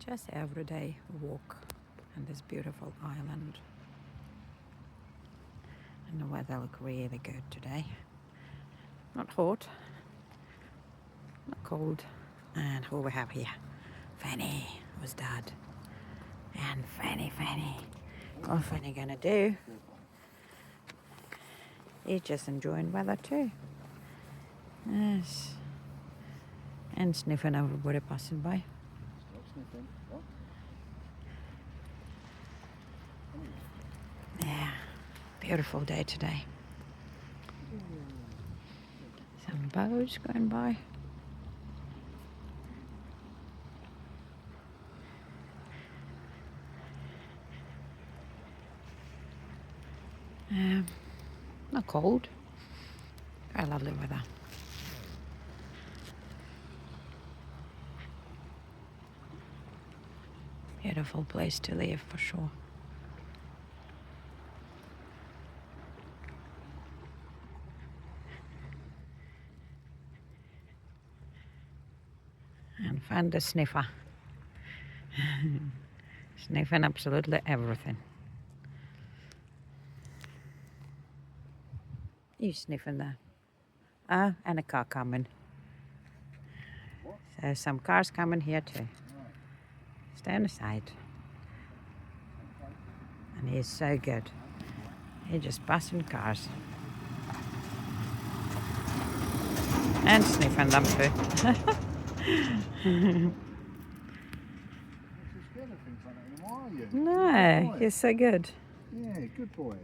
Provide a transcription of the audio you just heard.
Just everyday walk on this beautiful island. And the weather look really good today. Not hot, not cold. And who we have here? Fanny was Dad. And Fanny. What's Fanny gonna do? He's just enjoying weather too. Yes. And sniffing everybody passing by. Yeah, beautiful day today. Some boats going by. Not cold. Very lovely weather. Beautiful place to live for sure. And find the sniffer. Sniffing absolutely everything. You sniffing there? And a car coming. So some cars coming here too. Stay on the side. And he's so good. He's just passing cars. And sniffing them too. No, he's so good. Yeah, good boy.